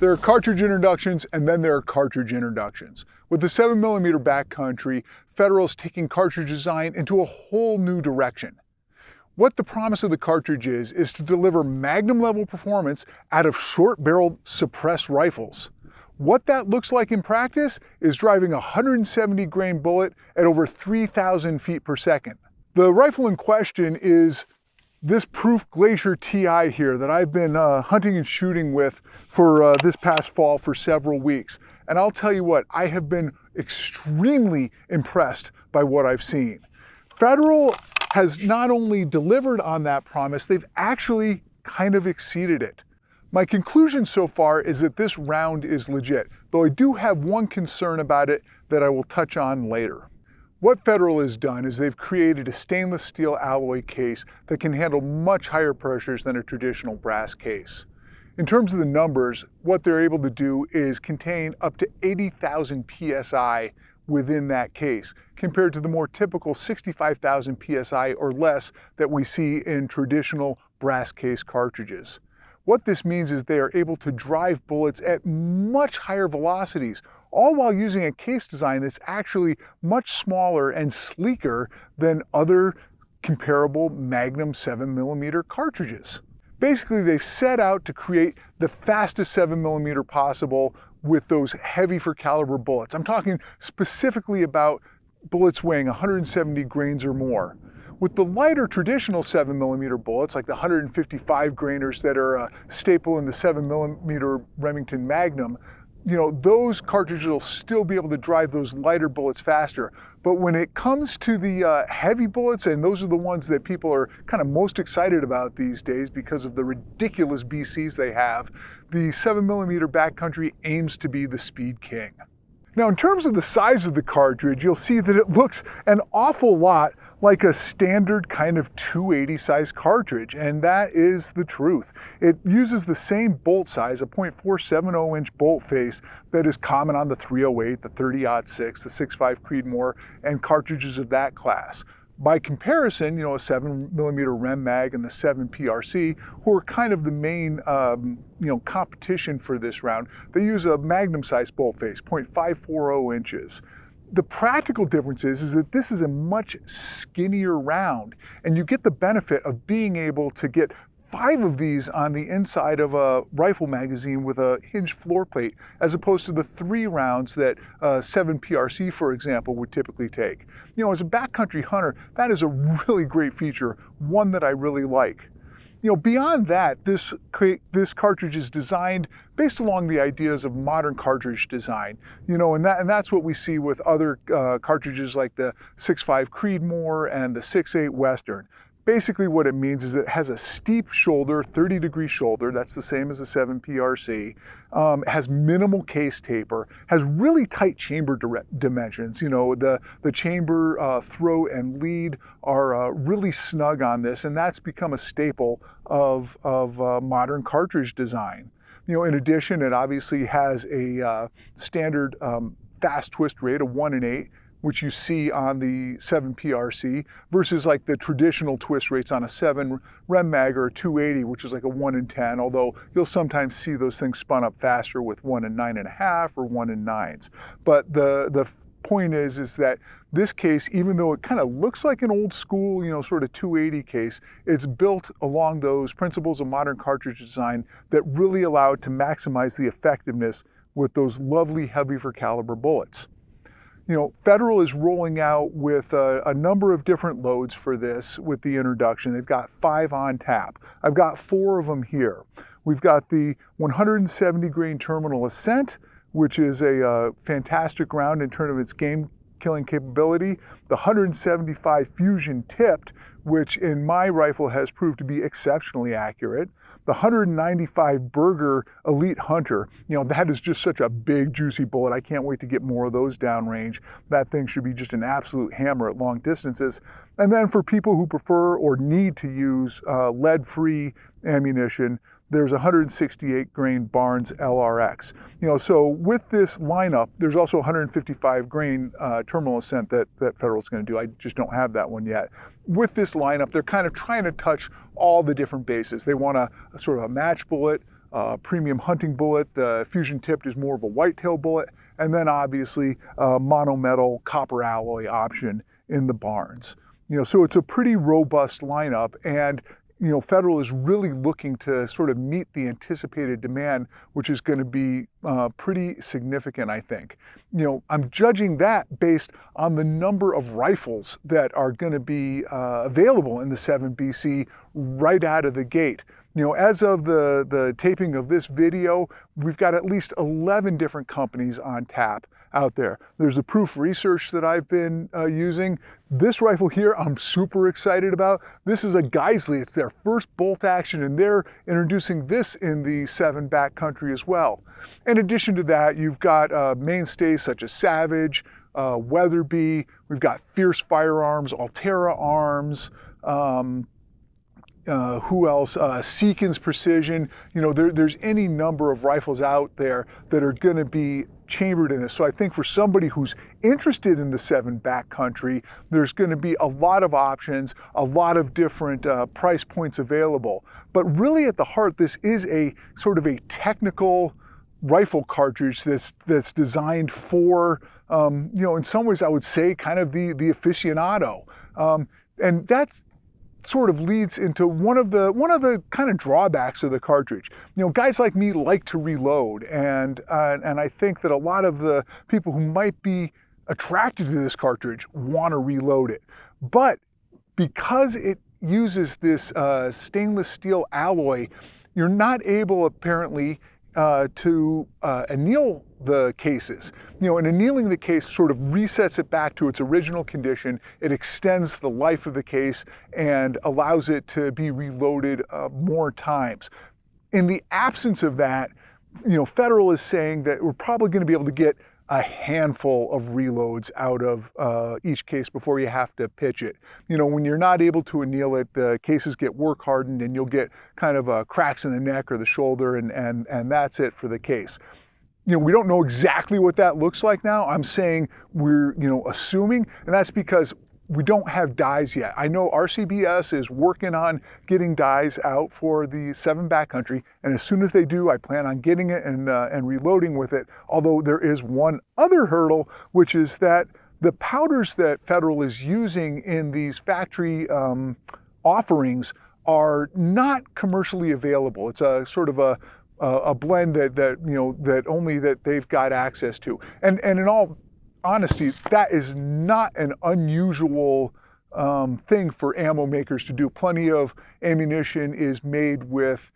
There are cartridge introductions and then there are cartridge introductions. With the 7mm Backcountry, Federal's taking cartridge design into a whole new direction. What the promise of the cartridge is to deliver Magnum level performance out of short-barreled suppressed rifles. What that looks like in practice is driving a 170 grain bullet at over 3,000 feet per second. The rifle in question is this Proof Glacier TI here that I've been hunting and shooting with for this past fall for several weeks. And I'll tell you what, I have been extremely impressed by what I've seen. Federal has not only delivered on that promise, they've actually kind of exceeded it. My conclusion so far is that this round is legit, though I do have one concern about it that I will touch on later. What Federal has done is they've created a stainless steel alloy case that can handle much higher pressures than a traditional brass case. In terms of the numbers, what they're able to do is contain up to 80,000 psi within that case, compared to the more typical 65,000 psi or less that we see in traditional brass case cartridges. What this means is they are able to drive bullets at much higher velocities, all while using a case design that's actually much smaller and sleeker than other comparable Magnum 7mm cartridges. Basically, they've set out to create the fastest 7mm possible with those heavy for caliber bullets. I'm talking specifically about bullets weighing 170 grains or more. With the lighter traditional 7mm bullets, like the 155 grainers that are a staple in the 7mm Remington Magnum, those cartridges will still be able to drive those lighter bullets faster. But when it comes to the heavy bullets, and those are the ones that people are kind of most excited about these days because of the ridiculous BCs they have, the 7mm Backcountry aims to be the speed king. Now, in terms of the size of the cartridge, you'll see that it looks an awful lot like a standard kind of 280 size cartridge, and that is the truth. It uses the same bolt size, a .470 inch bolt face that is common on the 308, the 30-06, the 6.5 Creedmoor, and cartridges of that class. By comparison, a 7mm Rem Mag and the 7PRC, who are kind of the main competition for this round, they use a Magnum-sized bolt face, .540 inches. The practical difference is that this is a much skinnier round, and you get the benefit of being able to get 5 of these on the inside of a rifle magazine with a hinged floor plate, as opposed to the 3 rounds that 7PRC, for example, would typically take. As a backcountry hunter, that is a really great feature, one that I really like. Beyond that, this cartridge is designed based along the ideas of modern cartridge design, and that's what we see with other cartridges like the 6.5 Creedmoor and the 6.8 Western. Basically what it means is it has a steep shoulder, 30-degree shoulder, that's the same as the 7PRC, has minimal case taper, has really tight chamber dimensions. The chamber throat and lead are really snug on this, and that's become a staple of modern cartridge design. In addition, it obviously has a standard fast twist rate of 1-in-8, which you see on the 7PRC, versus like the traditional twist rates on a 7 Rem Mag or a 280, which is like a 1-in-10, although you'll sometimes see those things spun up faster with 1-in-9.5 or 1-in-9s. But the point is that this case, even though it kind of looks like an old school, sort of 280 case, it's built along those principles of modern cartridge design that really allow it to maximize the effectiveness with those lovely heavy for caliber bullets. Federal is rolling out with a number of different loads for this with the introduction. They've got 5 on tap. I've got 4 of them here. We've got the 170 grain terminal Ascent, which is a fantastic round in terms of its game-killing capability. The 175 Fusion tipped, which in my rifle has proved to be exceptionally accurate. The 195 Berger Elite Hunter, that is just such a big, juicy bullet. I can't wait to get more of those downrange. That thing should be just an absolute hammer at long distances. And then for people who prefer or need to use lead-free ammunition, there's a 168 grain Barnes LRX. So with this lineup, there's also a 155 grain terminal Ascent that Federal's going to do. I just don't have that one yet. With this lineup, they're kind of trying to touch all the different bases. They want a sort of a match bullet, premium hunting bullet. The fusion tipped is more of a whitetail bullet. And then obviously monometal copper alloy option in the barns. So it's a pretty robust lineup, and Federal is really looking to sort of meet the anticipated demand, which is going to be pretty significant, I think. I'm judging that based on the number of rifles that are going to be available in the 7BC right out of the gate. As of the taping of this video, we've got at least 11 different companies on tap out there. There's the Proof Research that I've been using. This rifle here I'm super excited about. This is a Geisley. It's their first bolt action, and they're introducing this in the 7 Backcountry as well. In addition to that, you've got mainstays such as Savage, Weatherby, we've got Fierce Firearms, Altera Arms, who else? Seekins Precision. There's any number of rifles out there that are going to be chambered in this. So I think for somebody who's interested in the 7 Backcountry, there's going to be a lot of options, a lot of different price points available. But really at the heart, this is a sort of a technical rifle cartridge that's designed for, in some ways I would say kind of the aficionado. And that's sort of leads into one of the kind of drawbacks of the cartridge. Guys like me like to reload, and I think that a lot of the people who might be attracted to this cartridge want to reload it. But because it uses this stainless steel alloy, you're not able apparently to anneal the cases. And annealing the case sort of resets it back to its original condition. It extends the life of the case and allows it to be reloaded more times. In the absence of that, Federal is saying that we're probably going to be able to get a handful of reloads out of each case before you have to pitch it. When you're not able to anneal it, the cases get work hardened and you'll get kind of cracks in the neck or the shoulder, and that's it for the case. We don't know exactly what that looks like now. I'm saying we're assuming, and that's because we don't have dies yet. I know RCBS is working on getting dies out for the 7 Backcountry, and as soon as they do, I plan on getting it and reloading with it. Although there is one other hurdle, which is that the powders that Federal is using in these factory offerings are not commercially available. It's a sort of a blend that only that they've got access to, and in all honesty, that is not an unusual thing for ammo makers to do. Plenty of ammunition is made with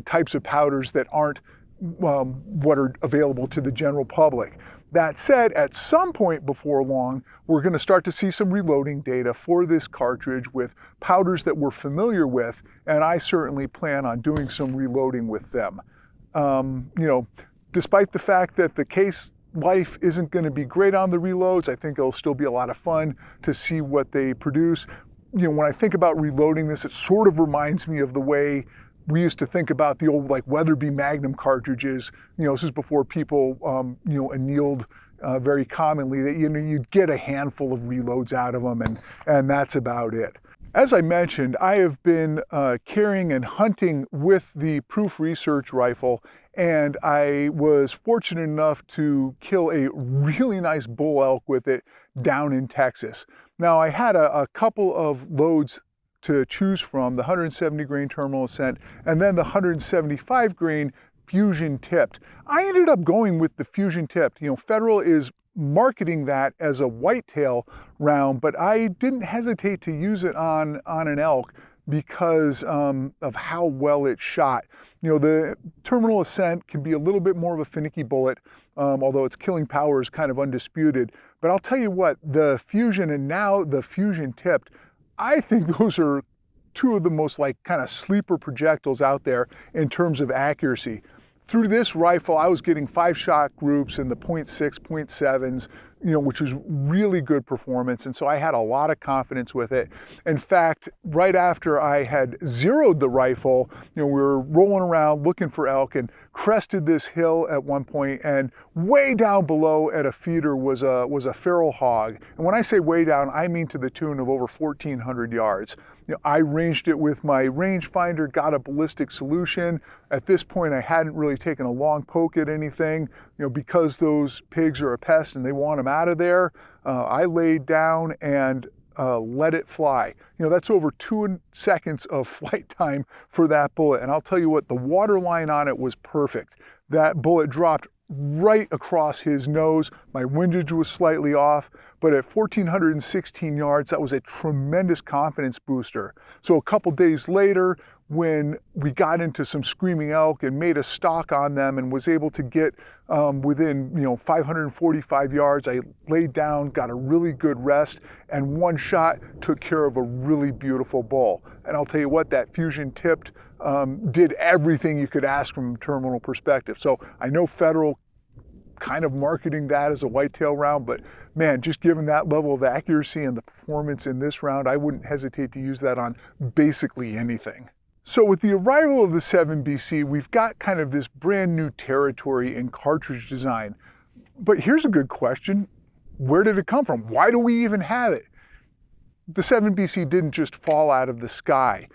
types of powders that aren't what are available to the general public. That said, at some point before long, we're going to start to see some reloading data for this cartridge with powders that we're familiar with, and I certainly plan on doing some reloading with them. Despite the fact that the case life isn't going to be great on the reloads, I think it'll still be a lot of fun to see what they produce. When I think about reloading this, it sort of reminds me of the way we used to think about the old Weatherby Magnum cartridges. This is before people annealed very commonly. That you'd get a handful of reloads out of them, and that's about it. As I mentioned, I have been carrying and hunting with the Proof Research rifle, and I was fortunate enough to kill a really nice bull elk with it down in Texas. Now, I had a couple of loads to choose from, the 170 grain terminal ascent and then the 175 grain fusion tipped. I ended up going with the fusion tipped. Federal is marketing that as a whitetail round, but I didn't hesitate to use it on an elk because of how well it shot. The terminal ascent can be a little bit more of a finicky bullet, although its killing power is kind of undisputed. But I'll tell you what, the fusion and now the fusion tipped, I think those are two of the most kind of sleeper projectiles out there in terms of accuracy. Through this rifle, I was getting 5-shot groups in the .6, .7s, which was really good performance. And so I had a lot of confidence with it. In fact, right after I had zeroed the rifle, we were rolling around looking for elk and crested this hill at one point, and way down below at a feeder was a feral hog. And when I say way down, I mean to the tune of over 1,400 yards. I ranged it with my rangefinder, got a ballistic solution. At this point, I hadn't really taken a long poke at anything, because those pigs are a pest and they want them out of there. I laid down and let it fly. That's over 2 seconds of flight time for that bullet. And I'll tell you what, the water line on it was perfect. That bullet dropped right across his nose. My windage was slightly off, but at 1,416 yards, that was a tremendous confidence booster. So a couple days later, when we got into some screaming elk and made a stalk on them and was able to get within 545 yards, I laid down, got a really good rest, and one shot took care of a really beautiful bull. And I'll tell you what, that fusion tipped did everything you could ask from a terminal perspective. So I know Federal kind of marketing that as a whitetail round, but man, just given that level of accuracy and the performance in this round, I wouldn't hesitate to use that on basically anything. So with the arrival of the 7BC, we've got kind of this brand new territory in cartridge design. But here's a good question. Where did it come from? Why do we even have it? The 7BC didn't just fall out of the sky.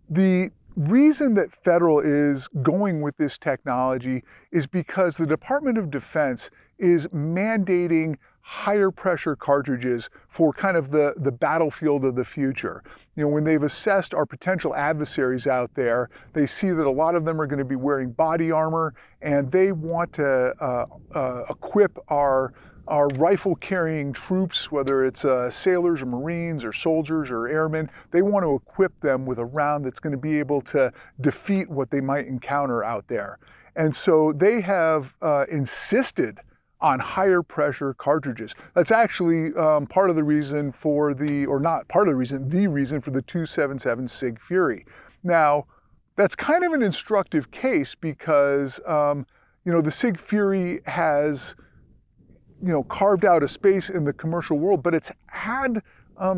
The reason that Federal is going with this technology is because the Department of Defense is mandating higher pressure cartridges for kind of the battlefield of the future. When they've assessed our potential adversaries out there, they see that a lot of them are going to be wearing body armor, and they want to equip our rifle carrying troops, whether it's sailors or Marines or soldiers or airmen. They want to equip them with a round that's going to be able to defeat what they might encounter out there. And so they have insisted on higher pressure cartridges. That's actually part of the reason for the reason for the 277 Sig Fury. Now, that's kind of an instructive case because the Sig Fury has carved out a space in the commercial world, but it's had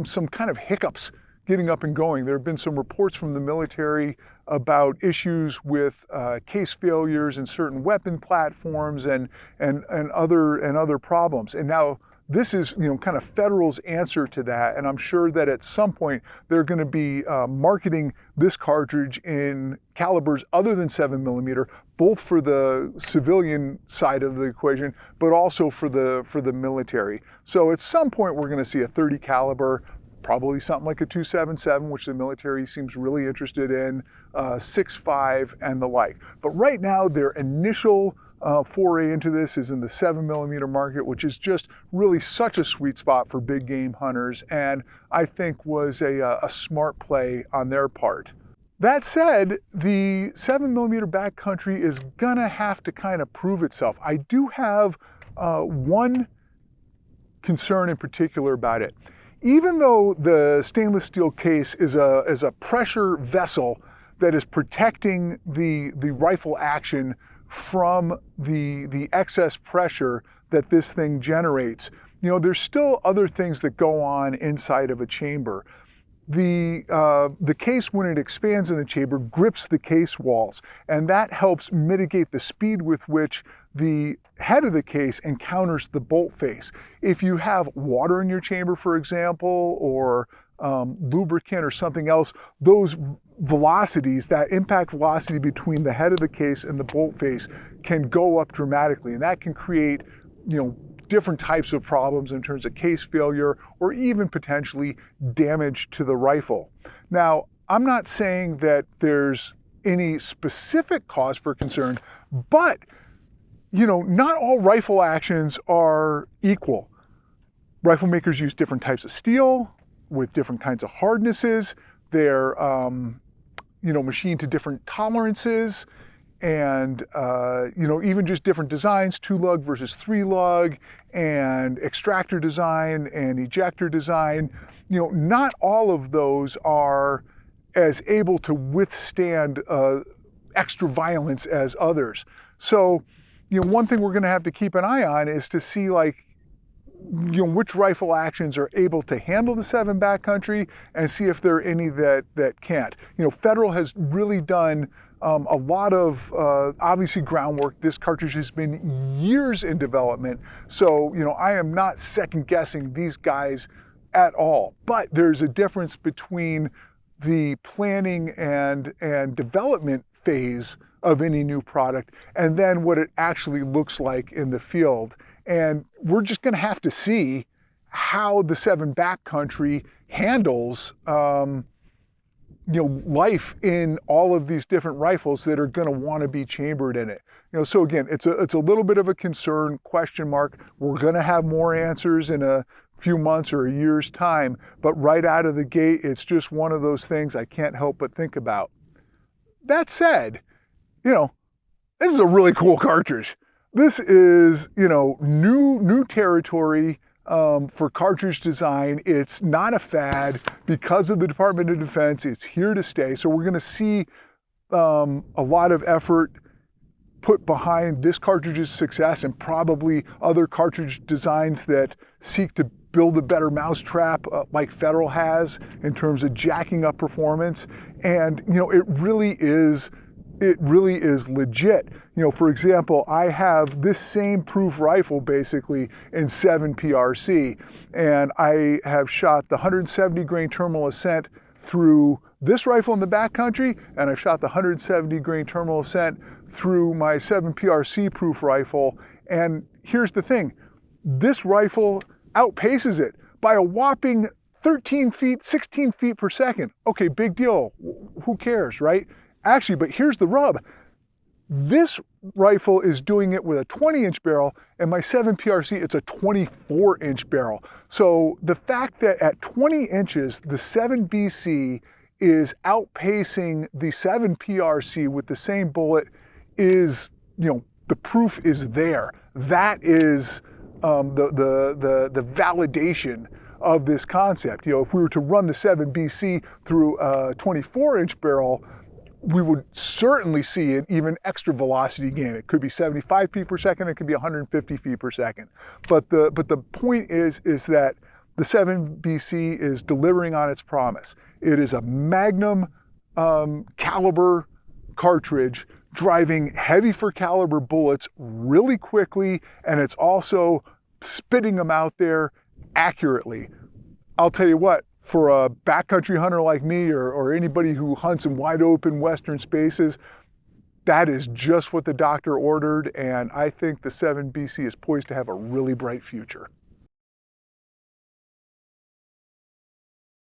some kind of hiccups getting up and going. There have been some reports from the military about issues with case failures in certain weapon platforms and other problems. And now this is kind of Federal's answer to that, and I'm sure that at some point they're going to be marketing this cartridge in calibers other than 7mm, both for the civilian side of the equation, but also for the military. So at some point we're going to see a 30 caliber, probably something like a 277, which the military seems really interested in, 6.5 and the like. But right now their initial foray into this is in the 7mm market, which is just really such a sweet spot for big game hunters, and I think was a smart play on their part. That said, the 7mm Backcountry is gonna have to kind of prove itself. I do have one concern in particular about it. Even though the stainless steel case is a pressure vessel that is protecting the rifle action from the excess pressure that this thing generates, there's still other things that go on inside of a chamber. The case, when it expands in the chamber, grips the case walls, and that helps mitigate the speed with which the head of the case encounters the bolt face. If you have water in your chamber, for example, or lubricant or something else, those velocities, that impact velocity between the head of the case and the bolt face, can go up dramatically, and that can create different types of problems in terms of case failure or even potentially damage to the rifle. Now, I'm not saying that there's any specific cause for concern, but not all rifle actions are equal. Rifle makers use different types of steel with different kinds of hardnesses. They're machined to different tolerances, and even just different designs, 2-lug versus 3-lug, and extractor design and ejector design. Not all of those are as able to withstand extra violence as others. So one thing we're going to have to keep an eye on is to see, which rifle actions are able to handle the 7 Backcountry and see if there are any that can't. Federal has really done a lot of obviously groundwork. This cartridge has been years in development, so I am not second guessing these guys at all. But there's a difference between the planning and development phase of any new product and then what it actually looks like in the field. And we're just going to have to see how the 7 Backcountry handles life in all of these different rifles that are going to want to be chambered in it. So again, it's a little bit of a concern, question mark. We're going to have more answers in a few months or a year's time, but right out of the gate, it's just one of those things I can't help but think about. That said, this is a really cool cartridge. This is, new territory for Cartridge Design. It's not a fad because of the Department of Defense. It's here to stay. So we're going to see a lot of effort put behind this cartridge's success and probably other cartridge designs that seek to build a better mousetrap like Federal has in terms of jacking up performance. And, it really is legit. For example, I have this same proof rifle basically in 7 PRC, and I have shot the 170 grain terminal ascent through this rifle in the backcountry, and I've shot the 170 grain terminal ascent through my 7 PRC proof rifle. And here's the thing, this rifle outpaces it by a whopping 13 feet, 16 feet per second. Okay, big deal. Who cares, right? Actually, but here's the rub. This rifle is doing it with a 20-inch barrel, and my 7 PRC, it's a 24-inch barrel. So the fact that at 20 inches, the 7 BC is outpacing the 7 PRC with the same bullet is, the proof is there. That is the validation of this concept. If we were to run the 7 BC through a 24-inch barrel, we would certainly see an even extra velocity gain. It could be 75 feet per second, it could be 150 feet per second. But the point is that the 7 BC is delivering on its promise. It is a magnum caliber cartridge driving heavy for caliber bullets really quickly, and it's also spitting them out there accurately. I'll tell you what, for a backcountry hunter like me or anybody who hunts in wide open western spaces, that is just what the doctor ordered, and I think the 7 BC is poised to have a really bright future.